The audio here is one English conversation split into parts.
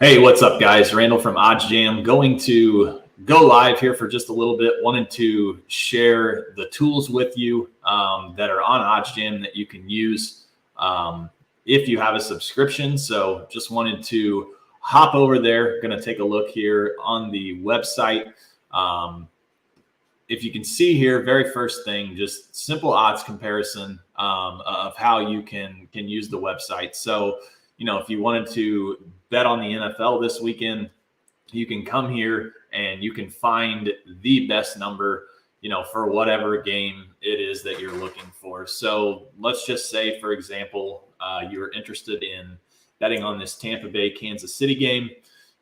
Hey, what's up, guys? Randall from OddsJam. Going to go live here for just a little bit. Wanted to share the tools with you that are on OddsJam that you can use if you have a subscription. So just wanted to hop over there. Going to take a look here on the website. If you can see here, very first thing, just simple odds comparison of how you can use the website. So, if you wanted to bet on the NFL this weekend, you can come here and you can find the best number, for whatever game it is that you're looking for. So let's just say, for example, you're interested in betting on this Tampa Bay Kansas City game.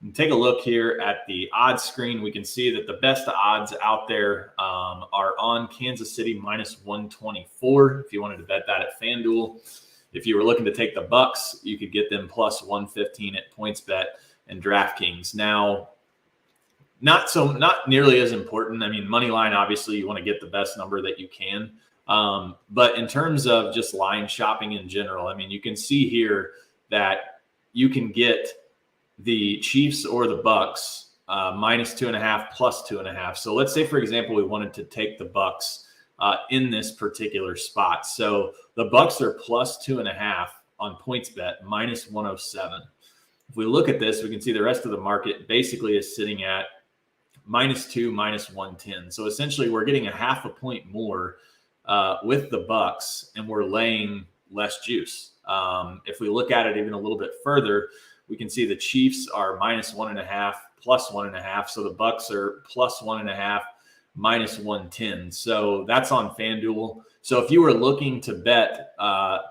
And take a look here at the odds screen. We can see that the best odds out there are on Kansas City minus 124. If you wanted to bet that at FanDuel. If you were looking to take the Bucks, you could get them plus 115 at PointsBet and DraftKings. Now, not nearly as important. I mean, money line, obviously, you want to get the best number that you can. But in terms of just line shopping in general, I mean, you can see here that you can get the Chiefs or the Bucks minus 2.5 plus 2.5. So let's say, for example, we wanted to take the Bucks in this particular spot. So the Bucks are plus 2.5 on PointsBet, minus 107. If we look at this, we can see the rest of the market basically is sitting at minus 2, minus 110. So essentially, we're getting a half a point more with the Bucks, and we're laying less juice. If we look at it even a little bit further, we can see the Chiefs are minus 1.5, plus 1.5. So the Bucks are plus 1.5, minus 110. So that's on FanDuel. So if you were looking to bet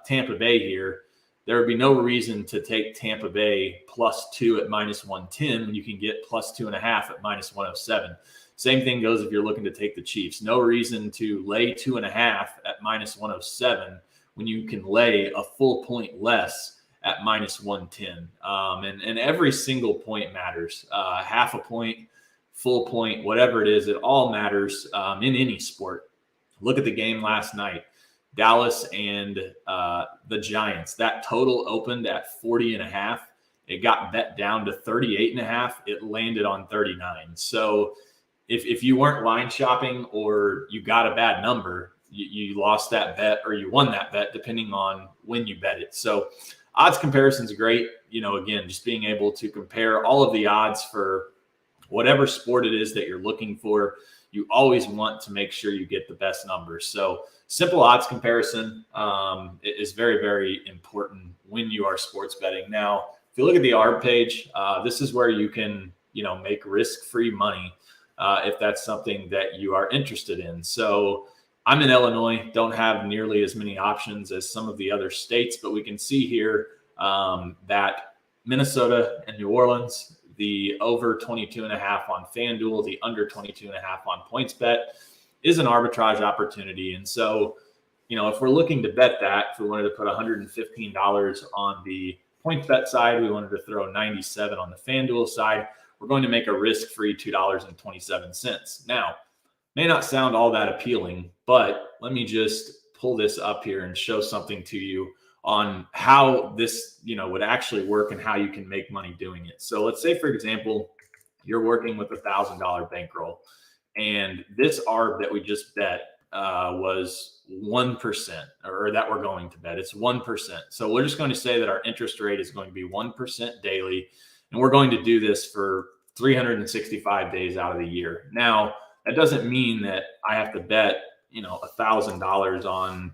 Tampa Bay here, there would be no reason to take Tampa Bay plus 2 at minus 110 when you can get plus 2.5 at minus 107. Same thing goes if you're looking to take the Chiefs. No reason to lay 2.5 at minus 107 when you can lay a full point less at minus 110. And every single point matters. Half a point, full point, whatever it is, it all matters in any sport. Look at the game last night, Dallas and the Giants. That total opened at 40.5. It got bet down to 38.5. It landed on 39. So if you weren't line shopping or you got a bad number, you lost that bet or you won that bet, depending on when you bet it. So odds comparison is great. Again, just being able to compare all of the odds for whatever sport it is that you're looking for. You always want to make sure you get the best numbers. So simple odds comparison is very, very important when you are sports betting. Now, if you look at the ARB page, this is where you can, make risk-free money if that's something that you are interested in. So I'm in Illinois, don't have nearly as many options as some of the other states, but we can see here that Minnesota and New Orleans, the over 22.5 on FanDuel, the under 22.5 on PointsBet is an arbitrage opportunity. And so, if we're looking to bet that, if we wanted to put $115 on the PointsBet side, we wanted to throw 97 on the FanDuel side, we're going to make a risk-free $2.27. Now, may not sound all that appealing, but let me just pull this up here and show something to you on how this, would actually work and how you can make money doing it. So let's say, for example, you're working with $1,000 bankroll, and this ARB that we just bet was 1%, or that we're going to bet. It's 1%. So we're just going to say that our interest rate is going to be 1% daily, and we're going to do this for 365 days out of the year. Now, that doesn't mean that I have to bet, $1,000 on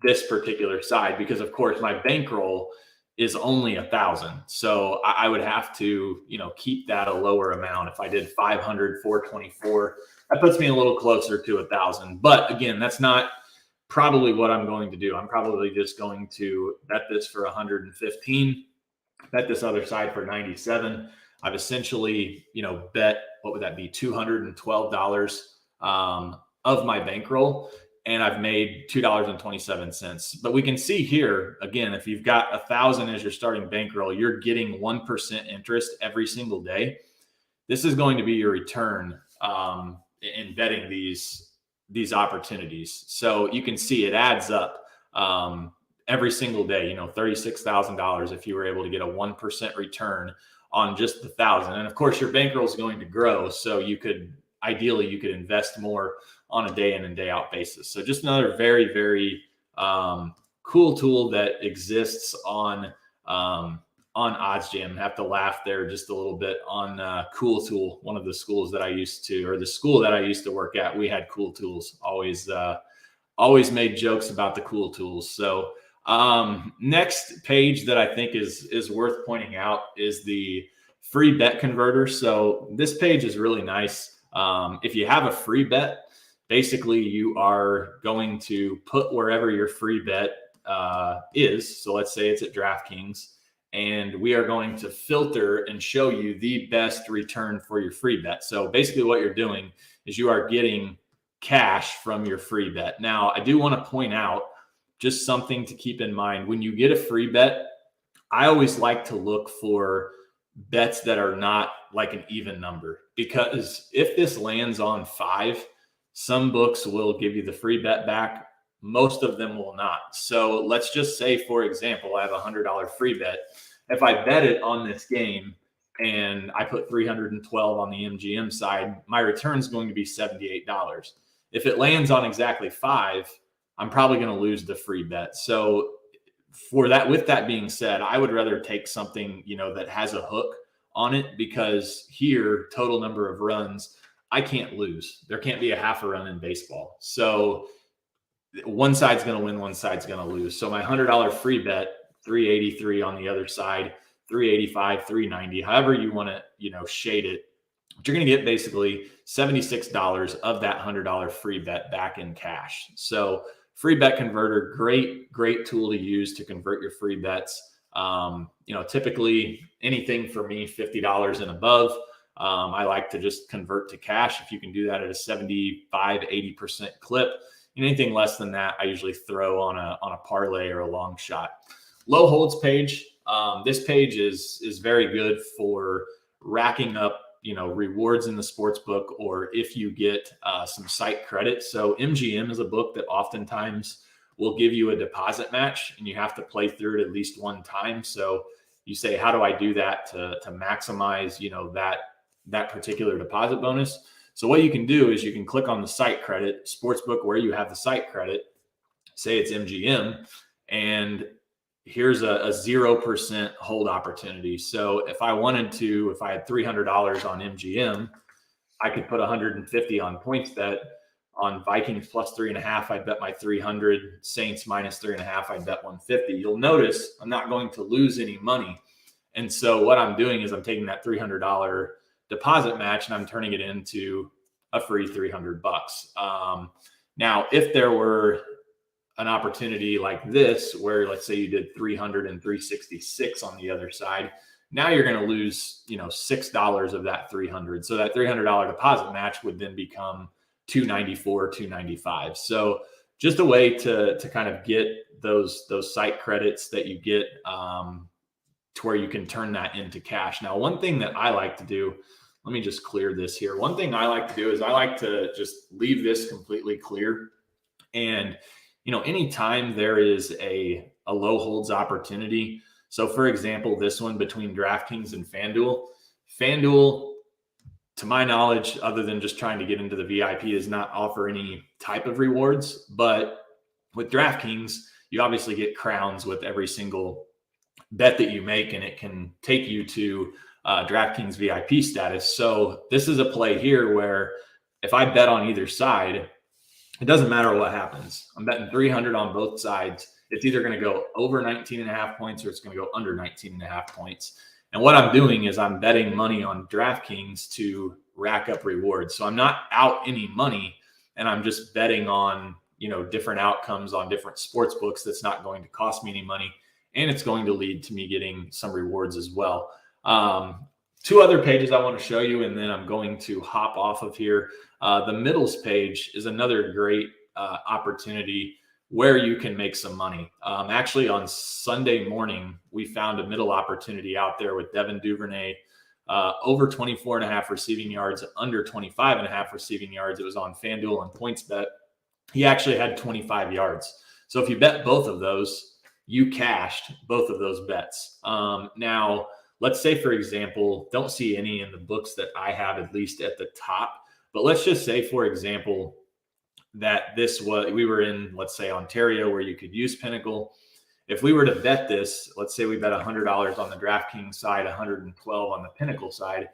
this particular side, because of course my bankroll is only 1,000. So I would have to, keep that a lower amount. If I did 500, 424, that puts me a little closer to 1,000. But again, that's not probably what I'm going to do. I'm probably just going to bet this for 115, bet this other side for 97. I've essentially, bet, what would that be? $212 of my bankroll. And I've made $2.27. But we can see here, again, if you've got 1,000 as your starting bankroll, you're getting 1% interest every single day. This is going to be your return in betting these opportunities. So you can see it adds up every single day, $36,000 if you were able to get a 1% return on just the 1,000. And of course, your bankroll is going to grow. So ideally, you could invest more on a day in and day out basis. So just another very, very cool tool that exists on OddsJam. Have to laugh there just a little bit on Cool Tool, one of the schools that I used to, or the school that I used to work at. We had cool tools. Always made jokes about the cool tools. So next page that I think is worth pointing out is the free bet converter. So this page is really nice. If you have a free bet, basically you are going to put wherever your free bet is. So let's say it's at DraftKings, and we are going to filter and show you the best return for your free bet. So basically what you're doing is you are getting cash from your free bet. Now, I do want to point out just something to keep in mind. When you get a free bet, I always like to look for bets that are not like an even number, because if this lands on 5, some books will give you the free bet back. Most of them will not. So let's just say, for example, I have a $100 free bet. If I bet it on this game and I put 312 on the MGM side, my return is going to be $78. If it lands on exactly 5, I'm probably going to lose the free bet. So with that being said, I would rather take something, that has a hook on it, because here, total number of runs, I can't lose. There can't be a half a run in baseball. So one side's going to win, one side's going to lose. So my $100 free bet, 383 on the other side, 385, 390, however you want to, shade it. But you're going to get basically $76 of that $100 free bet back in cash. So free bet converter, great tool to use to convert your free bets. Typically anything for me, $50 and above. I like to just convert to cash. If you can do that at a 75, 80% clip, anything less than that, I usually throw on a parlay or a long shot. Low holds page. This page is very good for racking up, rewards in the sports book, or if you get some site credit. So MGM is a book that oftentimes will give you a deposit match, and you have to play through it at least one time. So you say, how do I do that to maximize, that particular deposit bonus? So what you can do is you can click on the site credit sportsbook where you have the site credit, say it's MGM, and here's a 0% hold opportunity. So if I had $300 on MGM, I could put 150 on PointsBet. On Vikings plus 3.5, I bet my 300. Saints minus 3.5, I bet 150. You'll notice I'm not going to lose any money. And so what I'm doing is I'm taking that $300 deposit match and I'm turning it into a free $300. Now, if there were an opportunity like this, where let's say you did 300 and 366 on the other side, now you're going to lose, $6 of that 300. So that $300 deposit match would then become 294, 295. So just a way to kind of get those site credits that you get to where you can turn that into cash. Now, one thing that I like to do, let me just clear this here. One thing I like to do is I like to just leave this completely clear. And, anytime there is a low holds opportunity. So for example, this one between DraftKings and FanDuel, to my knowledge, other than just trying to get into the VIP, does not offer any type of rewards. But with DraftKings, you obviously get crowns with every single bet that you make, and it can take you to DraftKings VIP status. So this is a play here where if I bet on either side, it doesn't matter what happens. I'm betting 300 on both sides. It's either going to go over 19.5 points or it's going to go under 19.5 points. And what I'm doing is I'm betting money on DraftKings to rack up rewards. So I'm not out any money, and I'm just betting on, different outcomes on different sports books. That's not going to cost me any money, and it's going to lead to me getting some rewards as well. Two other pages I want to show you, and then I'm going to hop off of here. The middles page is another great opportunity where you can make some money. Actually, on Sunday morning, we found a middle opportunity out there with Devin Duvernay, over 24.5 receiving yards, under 25.5 receiving yards. It was on FanDuel and PointsBet. He actually had 25 yards. So if you bet both of those, you cashed both of those bets. Now, let's say, for example, don't see any in the books that I have, at least at the top, but let's just say, for example, that we were in, let's say, Ontario, where you could use Pinnacle. If we were to bet this, let's say we bet $100 on the DraftKings side, 112 on the Pinnacle side,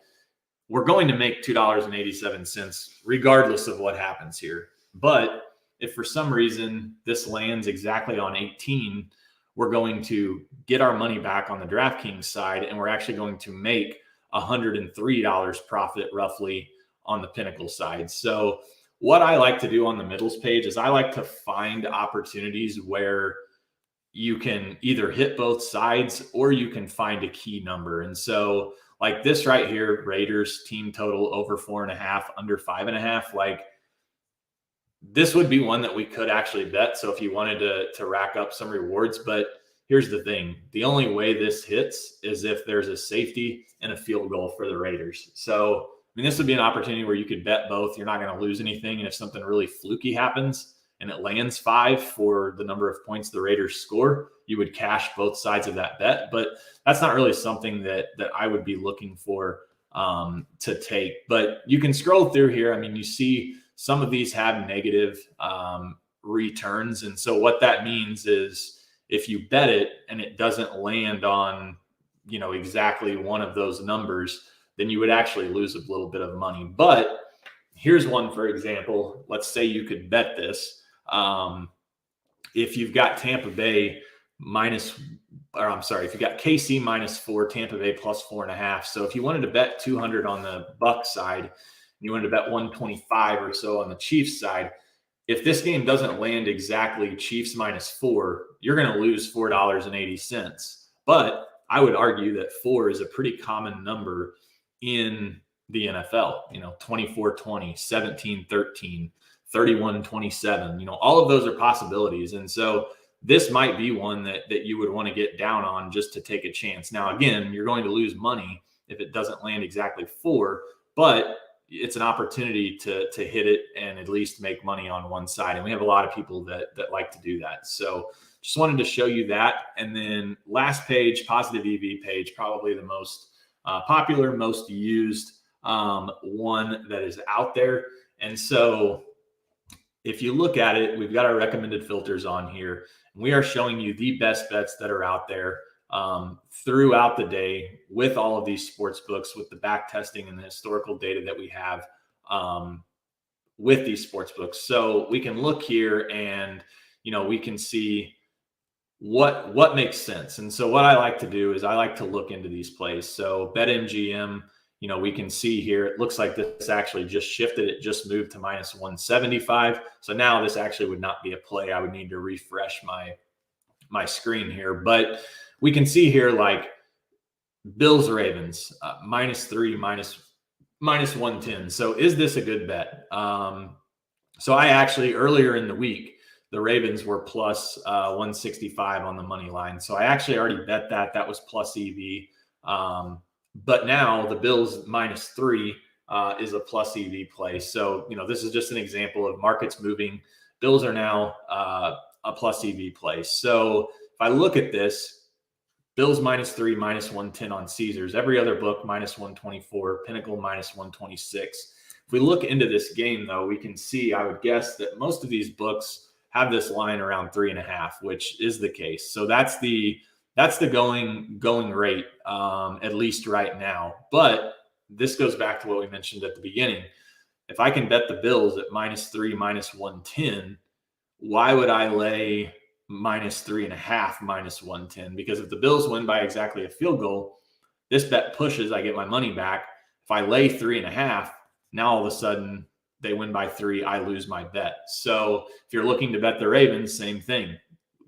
we're going to make $2.87 regardless of what happens here. But if for some reason this lands exactly on 18, we're going to get our money back on the DraftKings side, and we're actually going to make $103 profit roughly on the Pinnacle side. So what I like to do on the middles page is I like to find opportunities where you can either hit both sides or you can find a key number. And so like this right here, Raiders team total over 4.5, under 5.5, like this would be one that we could actually bet. So if you wanted to rack up some rewards, but here's the thing. The only way this hits is if there's a safety and a field goal for the Raiders. So, I mean, this would be an opportunity where you could bet both. You're not going to lose anything. And if something really fluky happens and it lands 5 for the number of points the Raiders score, you would cash both sides of that bet. But that's not really something that I would be looking for to take. But you can scroll through here. I mean, you see some of these have negative returns. And so what that means is if you bet it and it doesn't land on, exactly one of those numbers, then you would actually lose a little bit of money. But here's one, for example. Let's say you could bet this. If you've got if you've got KC -4, Tampa Bay +4.5. So if you wanted to bet 200 on the Bucs side, you wanted to bet 125 or so on the Chiefs side, if this game doesn't land exactly Chiefs -4, you're going to lose $4.80. But I would argue that 4 is a pretty common number in the NFL, 24-20, 17-13, 31-27, all of those are possibilities. And so this might be one that you would want to get down on just to take a chance. Now, again, you're going to lose money if it doesn't land exactly 4, but it's an opportunity to hit it and at least make money on one side. And we have a lot of people that like to do that. So just wanted to show you that. And then last page, positive EV page, probably the most popular, most used one that is out there. And so if you look at it, we've got our recommended filters on here. And we are showing you the best bets that are out there throughout the day with all of these sports books, with the back testing and the historical data that we have with these sports books. So we can look here and, we can see what makes sense. And so what I like to do is I like to look into these plays. So BetMGM, we can see here, it looks like this actually just shifted. It just moved to -175. So now this actually would not be a play. I would need to refresh my screen here, but we can see here like Bills Ravens -3, -110. So is this a good bet? So I actually earlier in the week, the Ravens were plus 165 on the money line. So I actually already bet that. That was plus EV. But now the Bills -3 is a plus EV play. So, this is just an example of markets moving. Bills are now a plus EV play. So if I look at this, Bills -3, -110 on Caesars. Every other book -124, Pinnacle -126. If we look into this game, though, we can see, I would guess that most of these books have this line around 3.5, which is the case. So that's the going rate, at least right now. But this goes back to what we mentioned at the beginning. If I can bet the Bills at -3, -110, why would I lay -3.5, -110? Because if the Bills win by exactly a field goal, this bet pushes, I get my money back. If I lay 3.5, now all of a sudden they win by 3, I lose my bet. So if you're looking to bet the Ravens, same thing.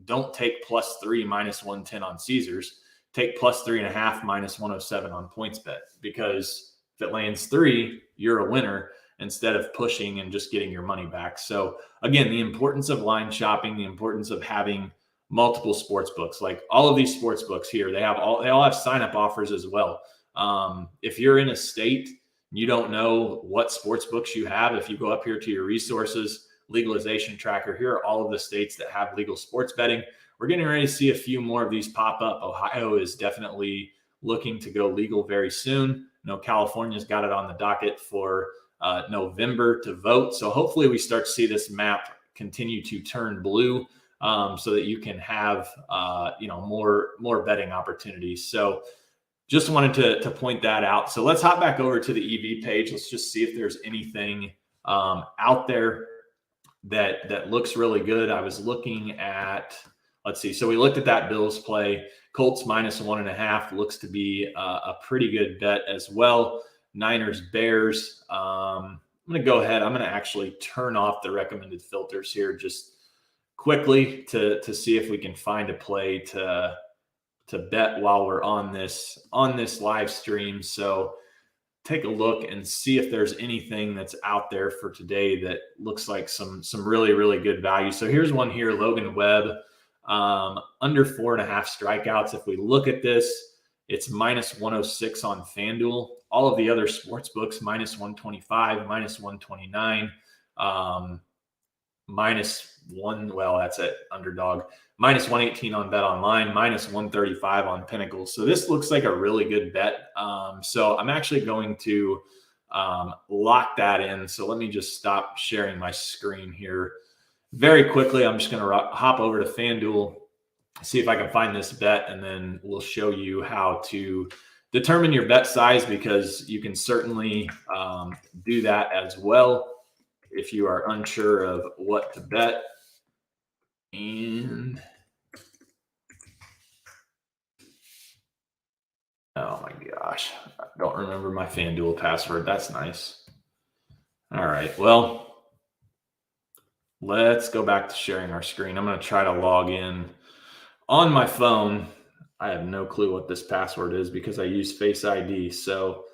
Don't take +3, -110 on Caesars. Take +3.5, -107 on PointsBet, because if it lands 3, you're a winner instead of pushing and just getting your money back. So again, the importance of line shopping, the importance of having multiple sports books. Like all of these sports books here, they all have sign-up offers as well. If you're in a state, you don't know what sports books you have. If you go up here to your resources, legalization tracker, here are all of the states that have legal sports betting. We're getting ready to see a few more of these pop up. Ohio is definitely looking to go legal very soon. California's got it on the docket for November to vote. So hopefully we start to see this map continue to turn blue, so that you can have more betting opportunities. So just wanted to point that out. So let's hop back over to the EV page. Let's just see if there's anything out there that looks really good. I was looking at, let's see. So we looked at that Bills play. Colts -1.5 looks to be a pretty good bet as well. Niners, Bears. I'm going to go ahead. I'm going to actually turn off the recommended filters here just quickly to see if we can find a play to bet while we're on this live stream. So take a look and see if there's anything that's out there for today that looks like some really, really good value. So here's one here, Logan Webb, under 4.5 strikeouts. If we look at this, it's -106 on FanDuel. All of the other sports books, -125, -129, -1, well, that's at Underdog, -118 on Bet Online, -135 on Pinnacle. So this looks like a really good bet. So I'm actually going to lock that in. So let me just stop sharing my screen here very quickly. I'm just going to hop over to FanDuel, see if I can find this bet, and then we'll show you how to determine your bet size, because you can certainly do that as well if you are unsure of what to bet. And oh my gosh, I don't remember my FanDuel password. That's nice. All right, well, let's go back to sharing our screen. I'm going to try to log in on my phone. I have no clue what this password is because I use Face ID. So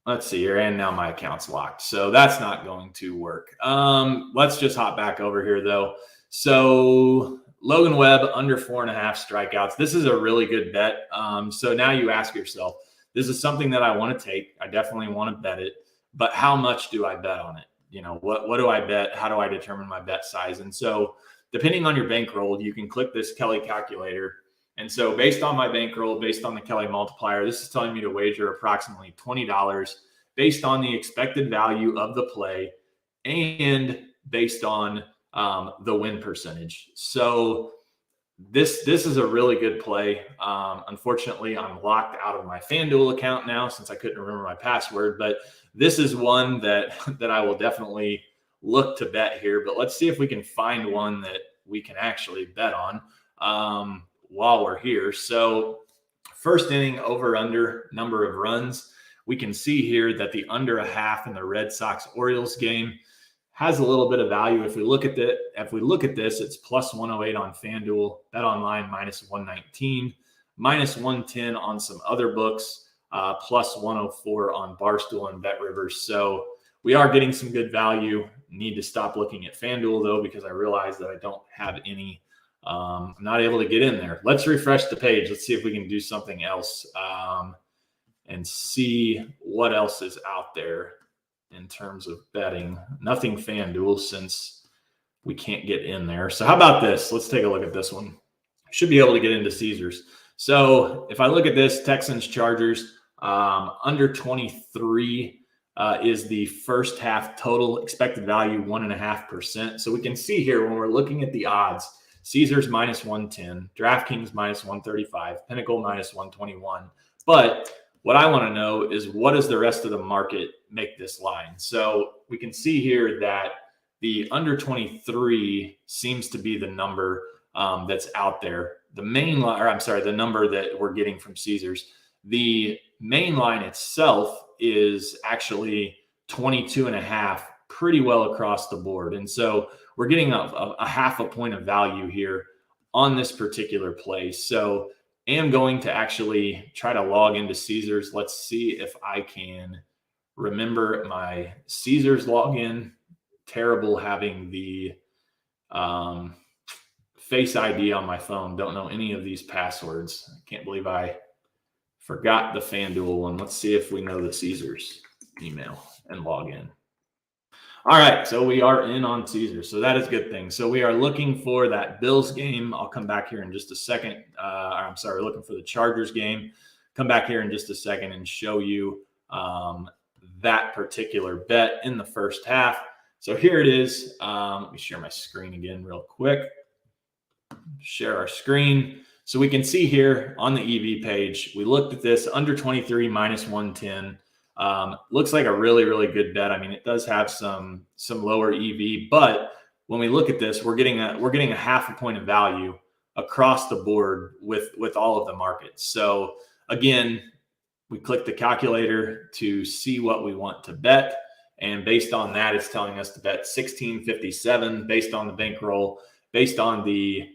let's see here. And now my account's locked. So that's not going to work. Let's just hop back over here though. So Logan Webb, under 4.5 strikeouts. This is a really good bet. So now you ask yourself, this is something that I want to take. I definitely want to bet it, but how much do I bet on it? What do I bet? How do I determine my bet size? And so depending on your bankroll, you can click this Kelly calculator. And so based on my bankroll, based on the Kelly multiplier, this is telling me to wager approximately $20 based on the expected value of the play and based on the win percentage. So this is a really good play. Unfortunately, I'm locked out of my FanDuel account now since I couldn't remember my password, but this is one that I will definitely look to bet here. But let's see if we can find one that we can actually bet on while we're here. So first inning, over under number of runs. We can see here that the under 1/2 in the Red Sox Orioles game has a little bit of value. If we look at this, it's +108 on FanDuel, Bet Online -119, -110 on some other books, +104 on Barstool and BetRivers. So we are getting some good value. Need to stop looking at FanDuel though, because I realize that I don't have any. I'm not able to get in there. Let's refresh the page. Let's see if we can do something else and see what else is out there in terms of betting. Nothing FanDuel since we can't get in there. So how about this? Let's take a look at this one. Should be able to get into Caesars. So if I look at this, Texans Chargers, under 23 is the first half total expected value, 1.5%. So we can see here when we're looking at the odds, Caesars -110, DraftKings -135, Pinnacle -121. But what I want to know is, what does the rest of the market make this line? So we can see here that the under 23 seems to be the number that's out there. The main line, or I'm sorry, the number that we're getting from Caesars. The main line itself is actually 22.5, pretty well across the board. And so we're getting a 0.5 point of value here on this particular play. So I am going to actually try to log into Caesars. Let's see if I can remember my Caesars login. Terrible having the Face ID on my phone. Don't know any of these passwords. I can't believe I forgot the FanDuel one. Let's see if we know the Caesars email and log in. All right, so we are in on Caesars, so that is a good thing. So we are looking for that Bills game. I'll come back here in just a second. I'm sorry, we're looking for the Chargers game. A come back here in just a second and show you that particular bet in the first half. So here it is. Let me share my screen again real quick. Share our screen. So we can see here on the EV page, we looked at this under 23 minus 110. Looks like a really, really good bet. I mean, it does have some lower EV, but when we look at this, we're getting a half a point of value across the board with all of the markets. So again, we click the calculator to see what we want to bet. And based on that, it's telling us to bet 1657 based on the bankroll, based on the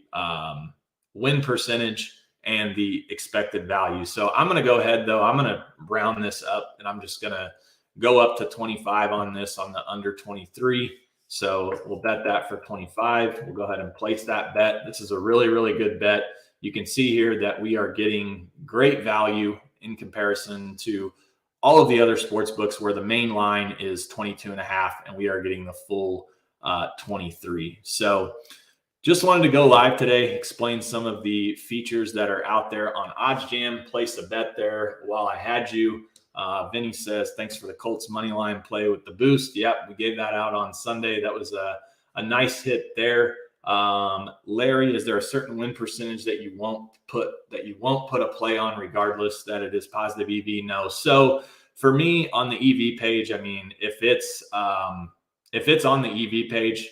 win percentage and the expected value. So I'm going to go ahead though. I'm going to round this up and I'm just going to go up to 25 on this on the under 23. So we'll bet that for 25. We'll go ahead and place that bet. This is a really, really good bet. You can see here that we are getting great value in comparison to all of the other sports books where the main line is 22.5 and we are getting the full 23. So just wanted to go live today, explain some of the features that are out there on OddsJam. Place a bet there while I had you. Vinny says, thanks for the Colts money line play with the boost. Yep, we gave that out on Sunday. That was a nice hit there. Larry, is there a certain win percentage that you won't put a play on regardless that it is positive EV? No. So for me on the EV page, I mean, if it's on the EV page,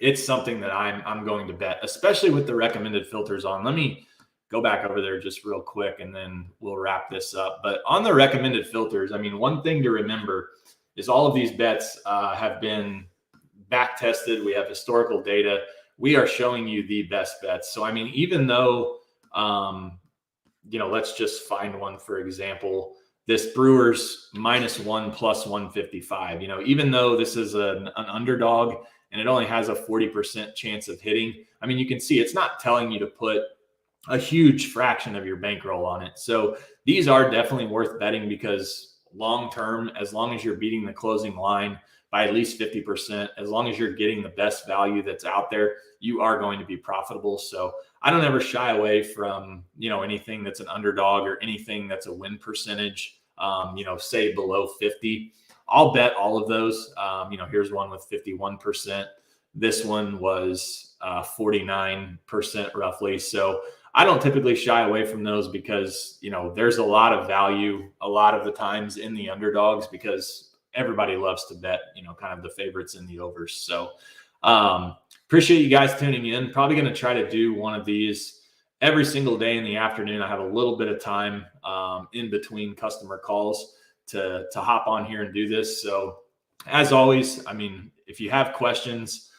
it's something that I'm going to bet, especially with the recommended filters on. Let me go back over there just real quick and then we'll wrap this up. But on the recommended filters, I mean, one thing to remember is all of these bets have been back tested. We have historical data. We are showing you the best bets. So, I mean, even though, let's just find one, for example, this Brewers -1 plus 155, even though this is an underdog and it only has a 40% chance of hitting. I mean, you can see it's not telling you to put a huge fraction of your bankroll on it. So these are definitely worth betting because long-term, as long as you're beating the closing line by at least 50%, as long as you're getting the best value that's out there, you are going to be profitable. So I don't ever shy away from, anything that's an underdog or anything that's a win percentage, say below 50. I'll bet all of those. Here's one with 51%. This one was 49% roughly. So I don't typically shy away from those because, there's a lot of value a lot of the times in the underdogs because everybody loves to bet, kind of the favorites and the overs. So appreciate you guys tuning in. Probably going to try to do one of these every single day in the afternoon. I have a little bit of time in between customer calls to hop on here and do this. So as always, I mean, if you have questions,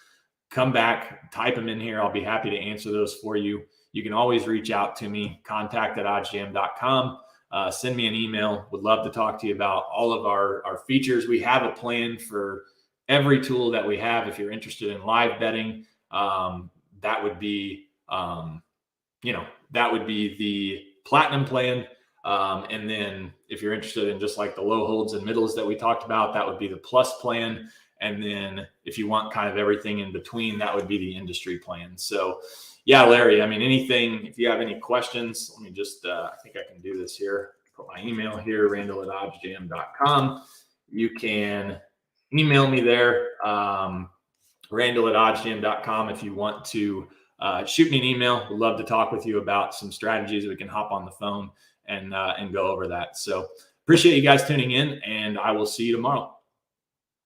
come back, type them in here. I'll be happy to answer those for you. You can always reach out to me, contact@oddsjam.com. Send me an email. Would love to talk to you about all of our features. We have a plan for every tool that we have. If you're interested in live betting, that would be the platinum plan. And then if you're interested in just like the low holds and middles that we talked about, that would be the plus plan. And then if you want kind of everything in between, that would be the industry plan. So yeah, Larry, I mean, if you have any questions, let me just, I think I can do this here. Put my email here, randall@oddsjam.com. You can email me there, randall@oddsjam.com if you want to shoot me an email. We'd love to talk with you about some strategies. We can hop on the phone and go over that. So appreciate you guys tuning in, and I will see you tomorrow.